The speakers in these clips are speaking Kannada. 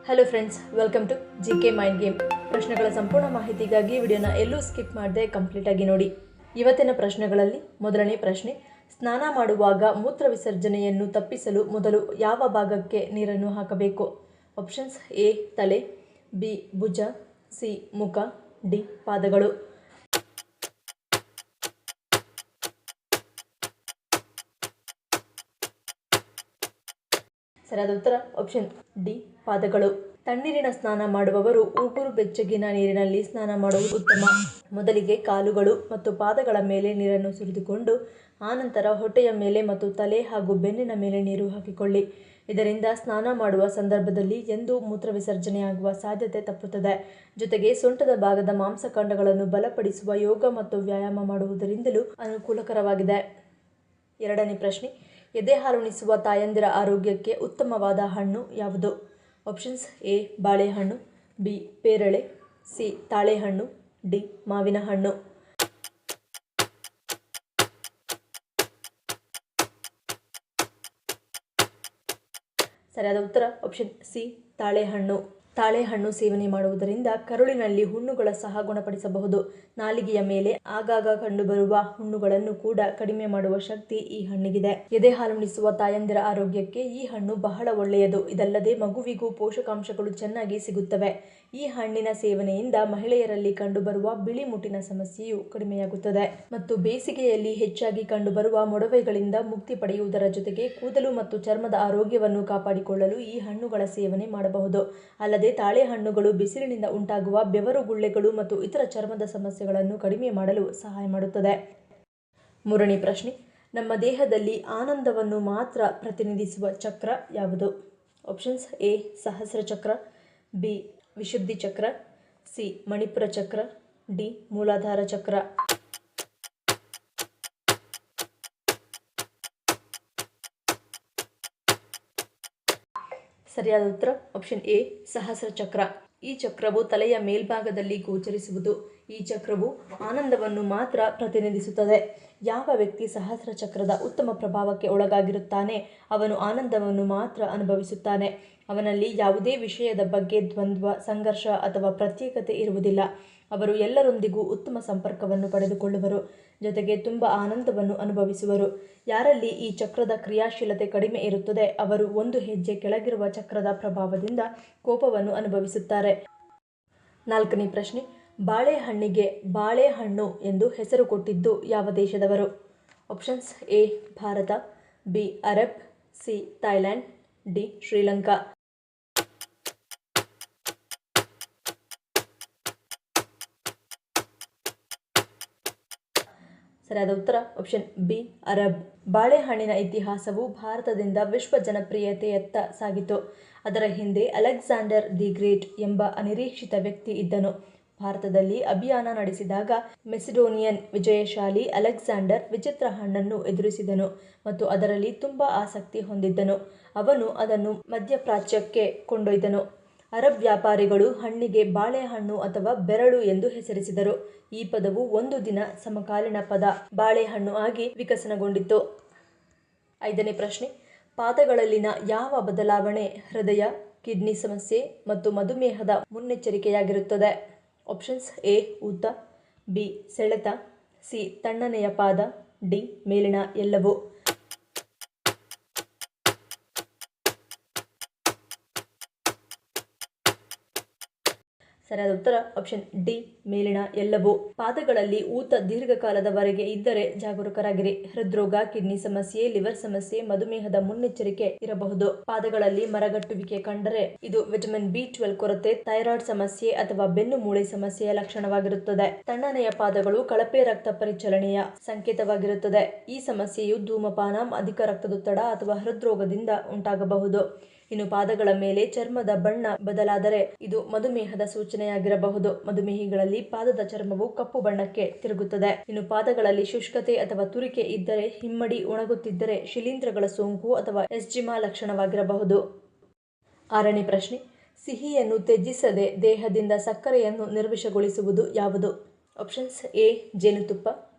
Hello friends, welcome to GK mind game. ಪ್ರಶ್ನೆಗಳ ಸಂಪೂರ್ಣ ಮಾಹಿತಿಗಾಗಿ ವಿಡಿಯೋನ ಎಲ್ಲೂ ಸ್ಕಿಪ್ ಮಾಡದೆ ಕಂಪ್ಲೀಟ್ ಆಗಿ ನೋಡಿ. ಇವತ್ತಿನ ಪ್ರಶ್ನೆಗಳಲ್ಲಿ ಮೊದಲನೇ ಪ್ರಶ್ನೆ, ಸ್ನಾನ ಮಾಡುವಾಗ ಮೂತ್ರ ವಿಸರ್ಜನೆಯನ್ನು ತಪ್ಪಿಸಲು ಮೊದಲು ಯಾವ ಭಾಗಕ್ಕೆ ನೀರನ್ನು ಹಾಕಬೇಕು? ಆಪ್ಷನ್ಸ್: ಎ ತಲೆ, ಬಿ ಭುಜ, ಸಿ ಮುಖ, ಡಿ ಪಾದಗಳು. ಸರಿಯಾದ ಉತ್ತರ ಆಪ್ಷನ್ ಡಿ ಪಾದಗಳು. ತಣ್ಣೀರಿನ ಸ್ನಾನ ಮಾಡುವವರು ಉಗುರು ಬೆಚ್ಚಗಿನ ನೀರಿನಲ್ಲಿ ಸ್ನಾನ ಮಾಡುವುದು ಉತ್ತಮ. ಮೊದಲಿಗೆ ಕಾಲುಗಳು ಮತ್ತು ಪಾದಗಳ ಮೇಲೆ ನೀರನ್ನು ಸುರಿದುಕೊಂಡು ಆನಂತರ ಹೊಟ್ಟೆಯ ಮೇಲೆ ಮತ್ತು ತಲೆ ಹಾಗೂ ಬೆನ್ನಿನ ಮೇಲೆ ನೀರು ಹಾಕಿಕೊಳ್ಳಿ. ಇದರಿಂದ ಸ್ನಾನ ಮಾಡುವ ಸಂದರ್ಭದಲ್ಲಿ ಎಂದೂ ಮೂತ್ರ ವಿಸರ್ಜನೆಯಾಗುವ ಸಾಧ್ಯತೆ ತಪ್ಪುತ್ತದೆ. ಜೊತೆಗೆ ಸೊಂಟದ ಭಾಗದ ಮಾಂಸಖಂಡಗಳನ್ನು ಬಲಪಡಿಸುವ ಯೋಗ ಮತ್ತು ವ್ಯಾಯಾಮ ಮಾಡುವುದರಿಂದಲೂ ಅನುಕೂಲಕರವಾಗಿದೆ. ಎರಡನೇ ಪ್ರಶ್ನೆ, ಎದೆ ಹಾಲುಣಿಸುವ ತಾಯಂದಿರ ಆರೋಗ್ಯಕ್ಕೆ ಉತ್ತಮವಾದ ಹಣ್ಣು ಯಾವುದು? ಆಪ್ಷನ್ಸ್: ಎ ಬಾಳೆಹಣ್ಣು, ಬಿ ಪೇರಳೆ, ಸಿ ತಾಳೆಹಣ್ಣು, ಡಿ ಮಾವಿನ ಹಣ್ಣು. ಸರಿಯಾದ ಉತ್ತರ ಆಪ್ಷನ್ ಸಿ ತಾಳೆಹಣ್ಣು. ತಾಳೆಹಣ್ಣು ಸೇವನೆ ಮಾಡುವುದರಿಂದ ಕರುಳಿನಲ್ಲಿ ಹುಣ್ಣುಗಳ ಸಹ ಗುಣಪಡಿಸಬಹುದು. ನಾಲಿಗೆಯ ಮೇಲೆ ಆಗಾಗ ಕಂಡುಬರುವ ಹುಣ್ಣುಗಳನ್ನು ಕೂಡ ಕಡಿಮೆ ಮಾಡುವ ಶಕ್ತಿ ಈ ಹಣ್ಣಿಗಿದೆ. ಎದೆ ಹಾಲುಣಿಸುವ ತಾಯಂದಿರ ಆರೋಗ್ಯಕ್ಕೆ ಈ ಹಣ್ಣು ಬಹಳ ಒಳ್ಳೆಯದು. ಇದಲ್ಲದೆ ಮಗುವಿಗೂ ಪೋಷಕಾಂಶಗಳು ಚೆನ್ನಾಗಿ ಸಿಗುತ್ತವೆ. ಈ ಹಣ್ಣಿನ ಸೇವನೆಯಿಂದ ಮಹಿಳೆಯರಲ್ಲಿ ಕಂಡುಬರುವ ಬಿಳಿ ಮುಟ್ಟಿನ ಸಮಸ್ಯೆಯು ಕಡಿಮೆಯಾಗುತ್ತದೆ ಮತ್ತು ಬೇಸಿಗೆಯಲ್ಲಿ ಹೆಚ್ಚಾಗಿ ಕಂಡುಬರುವ ಮೊಡವೆಗಳಿಂದ ಮುಕ್ತಿ ಪಡೆಯುವುದರ ಜೊತೆಗೆ ಕೂದಲು ಮತ್ತು ಚರ್ಮದ ಆರೋಗ್ಯವನ್ನು ಕಾಪಾಡಿಕೊಳ್ಳಲು ಈ ಹಣ್ಣುಗಳ ಸೇವನೆ ಮಾಡಬಹುದು. ಅಲ್ಲದೆ ತಾಳೆಹಣ್ಣುಗಳು ಬಿಸಿಲಿನಿಂದ ಉಂಟಾಗುವ ಬೆವರು ಗುಳ್ಳೆಗಳು ಮತ್ತು ಇತರ ಚರ್ಮದ ಸಮಸ್ಯೆಗಳನ್ನು ಕಡಿಮೆ ಮಾಡಲು ಸಹಾಯ ಮಾಡುತ್ತದೆ. ಮೂರನೇ ಪ್ರಶ್ನೆ, ನಮ್ಮ ದೇಹದಲ್ಲಿ ಆನಂದವನ್ನು ಮಾತ್ರ ಪ್ರತಿನಿಧಿಸುವ ಚಕ್ರ ಯಾವುದು? ಆಪ್ಷನ್ಸ್: ಎ ಸಹಸ್ರ ಚಕ್ರ, ಬಿ ವಿಶುದ್ಧಿ ಚಕ್ರ, ಸಿ ಮಣಿಪುರ ಚಕ್ರ, ಡಿ ಮೂಲಾಧಾರ ಚಕ್ರ. ಸರಿಯಾದ ಉತ್ತರ ಆಪ್ಷನ್ ಎ ಸಹಸ್ರ ಚಕ್ರ. ಈ ಚಕ್ರವು ತಲೆಯ ಮೇಲ್ಭಾಗದಲ್ಲಿ ಗೋಚರಿಸುವುದು. ಈ ಚಕ್ರವು ಆನಂದವನ್ನು ಮಾತ್ರ ಪ್ರತಿನಿಧಿಸುತ್ತದೆ. ಯಾವ ವ್ಯಕ್ತಿ ಸಹಸ್ರ ಚಕ್ರದ ಉತ್ತಮ ಪ್ರಭಾವಕ್ಕೆ ಒಳಗಾಗಿರುತ್ತಾನೆ ಅವನು ಆನಂದವನ್ನು ಮಾತ್ರ ಅನುಭವಿಸುತ್ತಾನೆ. ಅವನಲ್ಲಿ ಯಾವುದೇ ವಿಷಯದ ಬಗ್ಗೆ ದ್ವಂದ್ವ, ಸಂಘರ್ಷ ಅಥವಾ ಪ್ರತ್ಯೇಕತೆ ಇರುವುದಿಲ್ಲ. ಅವರು ಎಲ್ಲರೊಂದಿಗೂ ಉತ್ತಮ ಸಂಪರ್ಕವನ್ನು ಪಡೆದುಕೊಳ್ಳುವರು, ಜೊತೆಗೆ ತುಂಬ ಆನಂದವನ್ನು ಅನುಭವಿಸುವರು. ಯಾರಲ್ಲಿ ಈ ಚಕ್ರದ ಕ್ರಿಯಾಶೀಲತೆ ಕಡಿಮೆ ಇರುತ್ತದೆ ಅವರು ಒಂದು ಹೆಜ್ಜೆ ಕೆಳಗಿರುವ ಚಕ್ರದ ಪ್ರಭಾವದಿಂದ ಕೋಪವನ್ನು ಅನುಭವಿಸುತ್ತಾರೆ. ನಾಲ್ಕನೇ ಪ್ರಶ್ನೆ, ಬಾಳೆಹಣ್ಣಿಗೆ ಬಾಳೆಹಣ್ಣು ಎಂದು ಹೆಸರು ಕೊಟ್ಟಿದ್ದು ಯಾವ ದೇಶದವರು? Options: A Bharat, B Arab, C Thailand, D Sri Lanka. ಸರಿಯಾದ ಉತ್ತರ ಆಪ್ಷನ್ ಬಿ ಅರಬ್. ಬಾಳೆಹಣ್ಣಿನ ಇತಿಹಾಸವು ಭಾರತದಿಂದ ವಿಶ್ವ ಜನಪ್ರಿಯತೆಯತ್ತ ಸಾಗಿತು. ಅದರ ಹಿಂದೆ ಅಲೆಕ್ಸಾಂಡರ್ ದಿ ಗ್ರೇಟ್ ಎಂಬ ಅನಿರೀಕ್ಷಿತ ವ್ಯಕ್ತಿ ಇದ್ದನು. ಭಾರತದಲ್ಲಿ ಅಭಿಯಾನ ನಡೆಸಿದಾಗ ಮೆಸಿಡೋನಿಯನ್ ವಿಜಯಶಾಲಿ ಅಲೆಕ್ಸಾಂಡರ್ ವಿಚಿತ್ರ ಹಣ್ಣನ್ನು ಎದುರಿಸಿದನು ಮತ್ತು ಅದರಲ್ಲಿ ತುಂಬ ಆಸಕ್ತಿ ಹೊಂದಿದ್ದನು. ಅವನು ಅದನ್ನು ಮಧ್ಯಪ್ರಾಚ್ಯಕ್ಕೆ ಕೊಂಡೊಯ್ದನು. ಅರಬ್ ವ್ಯಾಪಾರಿಗಳು ಹಣ್ಣಿಗೆ ಬಾಳೆಹಣ್ಣು ಅಥವಾ ಬೆರಳು ಎಂದು ಹೆಸರಿಸಿದರು. ಈ ಪದವು ಒಂದು ದಿನ ಸಮಕಾಲೀನ ಪದ ಬಾಳೆಹಣ್ಣು ಆಗಿ ವಿಕಸನಗೊಂಡಿತು. ಐದನೇ ಪ್ರಶ್ನೆ, ಪಾದಗಳಲ್ಲಿನ ಯಾವ ಬದಲಾವಣೆ ಹೃದಯ, ಕಿಡ್ನಿ ಸಮಸ್ಯೆ ಮತ್ತು ಮಧುಮೇಹದ ಮುನ್ನೆಚ್ಚರಿಕೆಯಾಗಿರುತ್ತದೆ? ಆಪ್ಷನ್ಸ್: ಎ ಊತ, ಬಿ ಸೆಳೆತ, ಸಿ ತಣ್ಣನೆಯ ಪಾದ, ಡಿ ಮೇಲಿನ ಎಲ್ಲವೂ. ಸರಿಯಾದ ಉತ್ತರ ಆಪ್ಷನ್ ಡಿ ಮೇಲಿನ ಎಲ್ಲವೂ. ಪಾದಗಳಲ್ಲಿ ಊತ ದೀರ್ಘಕಾಲದವರೆಗೆ ಇದ್ದರೆ ಜಾಗರೂಕರಾಗಿರಿ. ಹೃದ್ರೋಗ, ಕಿಡ್ನಿ ಸಮಸ್ಯೆ, ಲಿವರ್ ಸಮಸ್ಯೆ, ಮಧುಮೇಹದ ಮುನ್ನೆಚ್ಚರಿಕೆ ಇರಬಹುದು. ಪಾದಗಳಲ್ಲಿ ಮರಗಟ್ಟುವಿಕೆ ಕಂಡರೆ ಇದು ವಿಟಮಿನ್ B12 ಕೊರತೆ, ಥೈರಾಯ್ಡ್ ಸಮಸ್ಯೆ ಅಥವಾ ಬೆನ್ನು ಮೂಳೆ ಸಮಸ್ಯೆಯ ಲಕ್ಷಣವಾಗಿರುತ್ತದೆ. ತಣ್ಣನೆಯ ಪಾದಗಳು ಕಳಪೆ ರಕ್ತ ಪರಿಚಲನೆಯ ಸಂಕೇತವಾಗಿರುತ್ತದೆ. ಈ ಸಮಸ್ಯೆಯು ಧೂಮಪಾನ, ಅಧಿಕ ರಕ್ತದೊತ್ತಡ ಅಥವಾ ಹೃದ್ರೋಗದಿಂದ ಉಂಟಾಗಬಹುದು. ಇನ್ನು ಪಾದಗಳ ಮೇಲೆ ಚರ್ಮದ ಬಣ್ಣ ಬದಲಾದರೆ ಇದು ಮಧುಮೇಹದ ಸೂಚನೆಯಾಗಿರಬಹುದು. ಮಧುಮೇಹಿಗಳಲ್ಲಿ ಪಾದದ ಚರ್ಮವು ಕಪ್ಪು ಬಣ್ಣಕ್ಕೆ ತಿರುಗುತ್ತದೆ. ಇನ್ನು ಪಾದಗಳಲ್ಲಿ ಶುಷ್ಕತೆ ಅಥವಾ ತುರಿಕೆ ಇದ್ದರೆ, ಹಿಮ್ಮಡಿ ಒಣಗುತ್ತಿದ್ದರೆ ಶಿಲೀಂಧ್ರಗಳ ಸೋಂಕು ಅಥವಾ ಎಸ್ಜಿಮಾ ಲಕ್ಷಣವಾಗಿರಬಹುದು. ಆರನೇ ಪ್ರಶ್ನೆ, ಸಿಹಿಯನ್ನು ತ್ಯಜಿಸದೆ ದೇಹದಿಂದ ಸಕ್ಕರೆಯನ್ನು ನಿರ್ವಿಷಗೊಳಿಸುವುದು ಯಾವುದು? ಆಪ್ಷನ್ಸ್: ಎ ಜೇನುತುಪ್ಪ,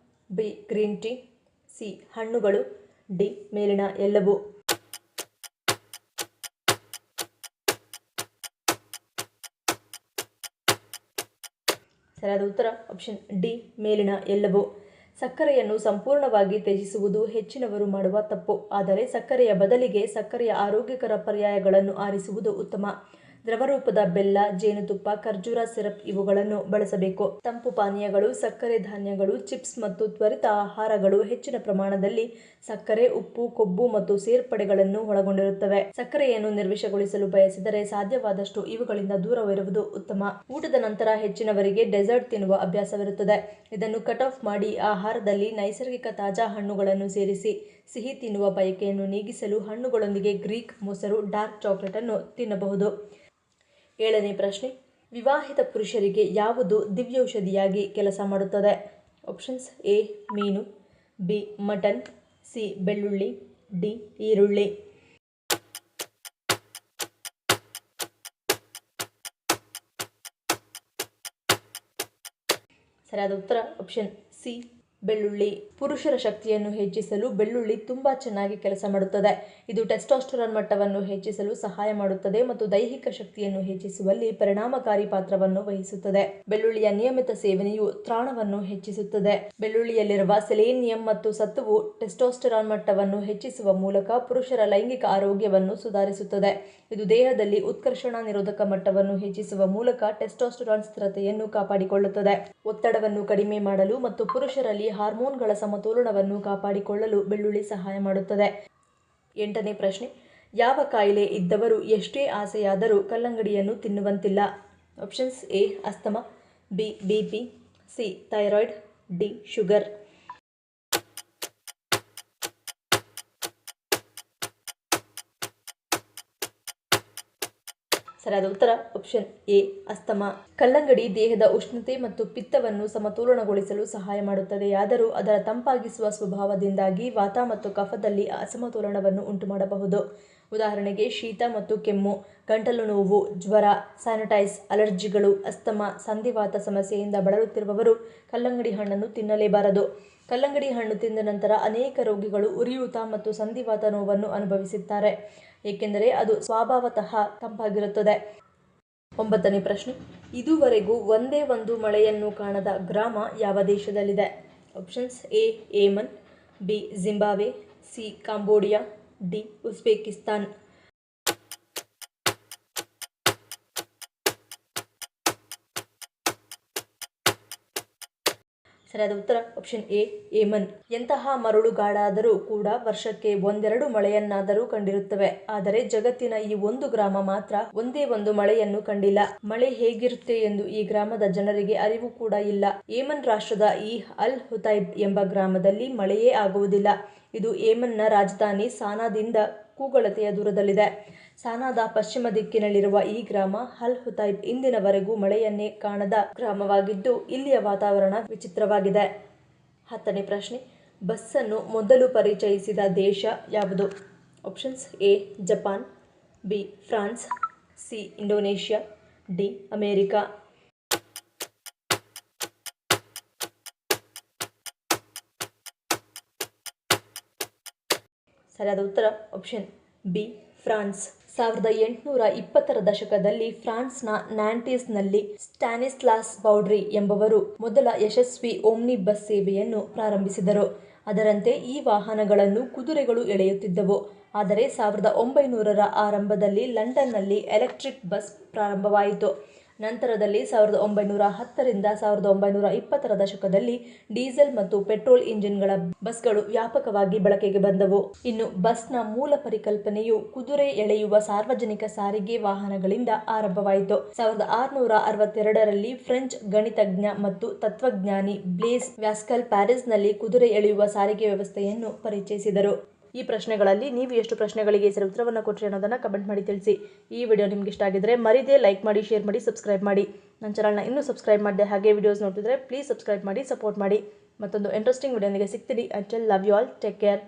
ಬಿ ಗ್ರೀನ್ ಟೀ, ಸಿ ಹಣ್ಣುಗಳು, ಡಿ ಮೇಲಿನ ಎಲ್ಲವೂ. ಸರಿಯಾದ ಉತ್ತರ ಆಪ್ಷನ್ ಡಿ ಮೇಲಿನ ಎಲ್ಲವೂ. ಸಕ್ಕರೆಯನ್ನು ಸಂಪೂರ್ಣವಾಗಿ ತ್ಯಜಿಸುವುದು ಹೆಚ್ಚಿನವರು ಮಾಡುವ ತಪ್ಪು. ಆದರೆ ಸಕ್ಕರೆಯ ಬದಲಿಗೆ ಸಕ್ಕರೆಯ ಆರೋಗ್ಯಕರ ಪರ್ಯಾಯಗಳನ್ನು ಆರಿಸುವುದು ಉತ್ತಮ. ದ್ರವರೂಪದ ಬೆಲ್ಲ, ಜೇನುತುಪ್ಪ, ಖರ್ಜೂರ ಸಿರಪ್ ಇವುಗಳನ್ನು ಬಳಸಬೇಕು. ತಂಪು ಪಾನೀಯಗಳು, ಸಕ್ಕರೆ ಧಾನ್ಯಗಳು, ಚಿಪ್ಸ್ ಮತ್ತು ತ್ವರಿತ ಆಹಾರಗಳು ಹೆಚ್ಚಿನ ಪ್ರಮಾಣದಲ್ಲಿ ಸಕ್ಕರೆ, ಉಪ್ಪು, ಕೊಬ್ಬು ಮತ್ತು ಸೇರ್ಪಡೆಗಳನ್ನು ಒಳಗೊಂಡಿರುತ್ತವೆ. ಸಕ್ಕರೆಯನ್ನು ನಿರ್ವಿಷಗೊಳಿಸಲು ಬಯಸಿದರೆ ಸಾಧ್ಯವಾದಷ್ಟು ಇವುಗಳಿಂದ ದೂರವಿರುವುದು ಉತ್ತಮ. ಊಟದ ನಂತರ ಹೆಚ್ಚಿನವರಿಗೆ ಡೆಸರ್ಟ್ ತಿನ್ನುವ ಅಭ್ಯಾಸವಿರುತ್ತದೆ. ಇದನ್ನು ಕಟ್ ಆಫ್ ಮಾಡಿ ಆಹಾರದಲ್ಲಿ ನೈಸರ್ಗಿಕ ತಾಜಾ ಹಣ್ಣುಗಳನ್ನು ಸೇರಿಸಿ ಸಿಹಿ ತಿನ್ನುವ ಬಯಕೆಯನ್ನು ನೀಗಿಸಲು ಹಣ್ಣುಗಳೊಂದಿಗೆ ಗ್ರೀಕ್ ಮೊಸರು, ಡಾರ್ಕ್ ಚಾಕ್ಲೇಟ್ ಅನ್ನು ತಿನ್ನಬಹುದು. 7ನೇ ಪ್ರಶ್ನೆ, ವಿವಾಹಿತ ಪುರುಷರಿಗೆ ಯಾವುದು ದಿವ್ಯೌಷಧಿಯಾಗಿ ಕೆಲಸ ಮಾಡುತ್ತದೆ? ಆಪ್ಷನ್ಸ್ ಎ ಮೀನು, ಬಿ ಮಟನ್, ಸಿ ಬೆಳ್ಳುಳ್ಳಿ, ಡಿ ಈರುಳ್ಳಿ. ಸರಿಯಾದ ಉತ್ತರ ಆಪ್ಷನ್ ಸಿ ಬೆಳ್ಳುಳ್ಳಿ. ಪುರುಷರ ಶಕ್ತಿಯನ್ನು ಹೆಚ್ಚಿಸಲು ಬೆಳ್ಳುಳ್ಳಿ ತುಂಬಾ ಚೆನ್ನಾಗಿ ಕೆಲಸ ಮಾಡುತ್ತದೆ. ಇದು ಟೆಸ್ಟೋಸ್ಟೆರಾನ್ ಮಟ್ಟವನ್ನು ಹೆಚ್ಚಿಸಲು ಸಹಾಯ ಮಾಡುತ್ತದೆ ಮತ್ತು ದೈಹಿಕ ಶಕ್ತಿಯನ್ನು ಹೆಚ್ಚಿಸುವಲ್ಲಿ ಪರಿಣಾಮಕಾರಿ ಪಾತ್ರವನ್ನು ವಹಿಸುತ್ತದೆ. ಬೆಳ್ಳುಳ್ಳಿಯ ನಿಯಮಿತ ಸೇವನೆಯು ತ್ರಾಣವನ್ನು ಹೆಚ್ಚಿಸುತ್ತದೆ. ಬೆಳ್ಳುಳ್ಳಿಯಲ್ಲಿರುವ ಸೆಲೇನಿಯಂ ಮತ್ತು ಸತ್ತುವು ಟೆಸ್ಟೋಸ್ಟೆರಾನ್ ಮಟ್ಟವನ್ನು ಹೆಚ್ಚಿಸುವ ಮೂಲಕ ಪುರುಷರ ಲೈಂಗಿಕ ಆರೋಗ್ಯವನ್ನು ಸುಧಾರಿಸುತ್ತದೆ. ಇದು ದೇಹದಲ್ಲಿ ಉತ್ಕರ್ಷಣ ನಿರೋಧಕ ಮಟ್ಟವನ್ನು ಹೆಚ್ಚಿಸುವ ಮೂಲಕ ಟೆಸ್ಟೋಸ್ಟೆರಾನ್ ಸ್ಥಿರತೆಯನ್ನು ಕಾಪಾಡಿಕೊಳ್ಳುತ್ತದೆ. ಒತ್ತಡವನ್ನು ಕಡಿಮೆ ಮಾಡಲು ಮತ್ತು ಪುರುಷರಲ್ಲಿ ಹಾರ್ಮೋನ್ಗಳ ಸಮತೋಲನವನ್ನು ಕಾಪಾಡಿಕೊಳ್ಳಲು ಬೆಳ್ಳುಳ್ಳಿ ಸಹಾಯ ಮಾಡುತ್ತದೆ. 8ನೇ ಪ್ರಶ್ನೆ, ಯಾವ ಕಾಯಿಲೆ ಇದ್ದವರು ಎಷ್ಟೇ ಆಸೆಯಾದರೂ ಕಲ್ಲಂಗಡಿಯನ್ನು ತಿನ್ನುವಂತಿಲ್ಲ? Options A asthma, B BP, C thyroid, D sugar. ಸರಿಯಾದ ಉತ್ತರ ಆಪ್ಷನ್ ಎ ಅಸ್ತಮಾ. ಕಲ್ಲಂಗಡಿ ದೇಹದ ಉಷ್ಣತೆ ಮತ್ತು ಪಿತ್ತವನ್ನು ಸಮತೋಲನಗೊಳಿಸಲು ಸಹಾಯ ಮಾಡುತ್ತದೆಯಾದರೂ ಅದರ ತಂಪಾಗಿಸುವ ಸ್ವಭಾವದಿಂದಾಗಿ ವಾತ ಮತ್ತು ಕಫದಲ್ಲಿ ಅಸಮತೋಲನವನ್ನು ಉಂಟುಮಾಡಬಹುದು. ಉದಾಹರಣೆಗೆ ಶೀತ ಮತ್ತು ಕೆಮ್ಮು, ಗಂಟಲು ನೋವು, ಜ್ವರ, ಸೈನಟೈಸ್, ಅಲರ್ಜಿಗಳು, ಅಸ್ತಮಾ, ಸಂಧಿವಾತ ಸಮಸ್ಯೆಯಿಂದ ಬಳಲುತ್ತಿರುವವರು ಕಲ್ಲಂಗಡಿ ಹಣ್ಣನ್ನು ತಿನ್ನಲೇಬಾರದು. ಕಲ್ಲಂಗಡಿ ಹಣ್ಣು ತಿಂದ ನಂತರ ಅನೇಕ ರೋಗಿಗಳು ಉರಿಯೂತ ಮತ್ತು ಸಂಧಿವಾತ ನೋವನ್ನು ಅನುಭವಿಸುತ್ತಾರೆ, ಏಕೆಂದರೆ ಅದು ಸ್ವಭಾವತಃ ತಂಪಾಗಿರುತ್ತದೆ. 9ನೇ ಪ್ರಶ್ನೆ, ಇದುವರೆಗೂ ಒಂದೇ ಒಂದು ಮಳೆಯನ್ನು ಕಾಣದ ಗ್ರಾಮ ಯಾವ ದೇಶದಲ್ಲಿದೆ? Options A Yemen, B Zimbabwe, C Cambodia, D Uzbekistan. ಸರಿಯಾದ ಉತ್ತರ ಆಪ್ಷನ್ ಎ ಯೆಮನ್. ಎಂತಹ ಮರಳುಗಾಡಾದರೂ ಕೂಡ ವರ್ಷಕ್ಕೆ ಒಂದೆರಡು ಮಳೆಯನ್ನಾದರೂ ಕಂಡಿರುತ್ತವೆ. ಆದರೆ ಜಗತ್ತಿನ ಈ ಒಂದು ಗ್ರಾಮ ಮಾತ್ರ ಒಂದೇ ಒಂದು ಮಳೆಯನ್ನು ಕಂಡಿಲ್ಲ. ಮಳೆ ಹೇಗಿರುತ್ತೆ ಎಂದು ಈ ಗ್ರಾಮದ ಜನರಿಗೆ ಅರಿವು ಕೂಡ ಇಲ್ಲ. ಯೆಮನ್ ರಾಷ್ಟ್ರದ ಈ ಅಲ್ ಹುತೈಬ್ ಎಂಬ ಗ್ರಾಮದಲ್ಲಿ ಮಳೆಯೇ ಆಗುವುದಿಲ್ಲ. ಇದು ಯೆಮನ್ನ ರಾಜಧಾನಿ ಸಾನಾದಿಂದ ಕೂಗಳತೆಯ ದೂರದಲ್ಲಿದೆ. ಸಾನಾದ ಪಶ್ಚಿಮ ದಿಕ್ಕಿನಲ್ಲಿರುವ ಈ ಗ್ರಾಮ ಅಲ್ ಹುತೈಬ್ ಇಂದಿನವರೆಗೂ ಮಳೆಯನ್ನೇ ಕಾಣದ ಗ್ರಾಮವಾಗಿದ್ದು ಇಲ್ಲಿಯ ವಾತಾವರಣ ವಿಚಿತ್ರವಾಗಿದೆ. 10ನೇ ಪ್ರಶ್ನೆ, ಬಸ್ಸನ್ನು ಮೊದಲು ಪರಿಚಯಿಸಿದ ದೇಶ ಯಾವುದು? Options A Japan, B France, C Indonesia, D America. ಸರಿಯಾದ ಉತ್ತರ ಆಪ್ಷನ್ ಬಿ ಫ್ರಾನ್ಸ್. 1820ರ ದಶಕದಲ್ಲಿ ಫ್ರಾನ್ಸ್ನ ನ್ಯಾಂಟೀಸ್ನಲ್ಲಿ ಸ್ಟಾನಿಸ್ಲಾಸ್ ಬೌಡ್ರಿ ಎಂಬುವರು ಮೊದಲ ಯಶಸ್ವಿ ಓಮ್ನಿ ಬಸ್ ಸೇವೆಯನ್ನು ಪ್ರಾರಂಭಿಸಿದರು. ಅದರಂತೆ ಈ ವಾಹನಗಳನ್ನು ಕುದುರೆಗಳು ಎಳೆಯುತ್ತಿದ್ದವು. ಆದರೆ 1900ರ ಆರಂಭದಲ್ಲಿ ಲಂಡನ್ನಲ್ಲಿ ಎಲೆಕ್ಟ್ರಿಕ್ ಬಸ್ ಪ್ರಾರಂಭವಾಯಿತು. ನಂತರದಲ್ಲಿ 1910ರಿಂದ 1920ರ ದಶಕದಲ್ಲಿ ಡೀಸೆಲ್ ಮತ್ತು ಪೆಟ್ರೋಲ್ ಇಂಜಿನ್ಗಳ ಬಸ್ಗಳು ವ್ಯಾಪಕವಾಗಿ ಬಳಕೆಗೆ ಬಂದವು. ಇನ್ನು ಬಸ್ನ ಮೂಲ ಪರಿಕಲ್ಪನೆಯು ಕುದುರೆ ಎಳೆಯುವ ಸಾರ್ವಜನಿಕ ಸಾರಿಗೆ ವಾಹನಗಳಿಂದ ಆರಂಭವಾಯಿತು. 1662ರಲ್ಲಿ ಫ್ರೆಂಚ್ ಗಣಿತಜ್ಞ ಮತ್ತು ತತ್ವಜ್ಞಾನಿ ಬ್ಲೇಸ್ ವ್ಯಾಸ್ಕಲ್ ಪ್ಯಾರಿಸ್ನಲ್ಲಿ ಕುದುರೆ ಎಳೆಯುವ ಸಾರಿಗೆ ವ್ಯವಸ್ಥೆಯನ್ನು ಪರಿಚಯಿಸಿದರು. ಈ ಪ್ರಶ್ನೆಗಳಲ್ಲಿ ನೀವು ಎಷ್ಟು ಪ್ರಶ್ನೆಗಳಿಗೆ ಸರಿ ಉತ್ತರವನ್ನು ಕೊಟ್ಟರೆ ಅನ್ನೋದನ್ನು ಕಮೆಂಟ್ ಮಾಡಿ ತಿಳಿಸಿ. ಈ ವಿಡಿಯೋ ನಿಮ್ಗೆ ಇಷ್ಟ ಆಗಿದ್ರೆ ಮರಿದೇ ಲೈಕ್ ಮಾಡಿ, ಶೇರ್ ಮಾಡಿ, ಸಬ್ಸ್ಕ್ರೈಬ್ ಮಾಡಿ. ನನ್ನ ಚಾನಲ್ನ ಇನ್ನೂ ಸಬ್ಸ್ಕ್ರೈಬ್ ಮಾಡಿದೆ ಹಾಗೆ ವಿಡಿಯೋಸ್ ನೋಡ್ತಿದ್ರೆ ಪ್ಲೀಸ್ ಸಬ್ಸ್ಕ್ರೈಬ್ ಮಾಡಿ, ಸಪೋರ್ಟ್ ಮಾಡಿ. ಮತ್ತೊಂದು ಇಂಟ್ರೆಸ್ಟಿಂಗ್ ವಿಡಿಯೋನಿಗೆ ಸಿಗ್ತೀನಿ. Until love you all, take care.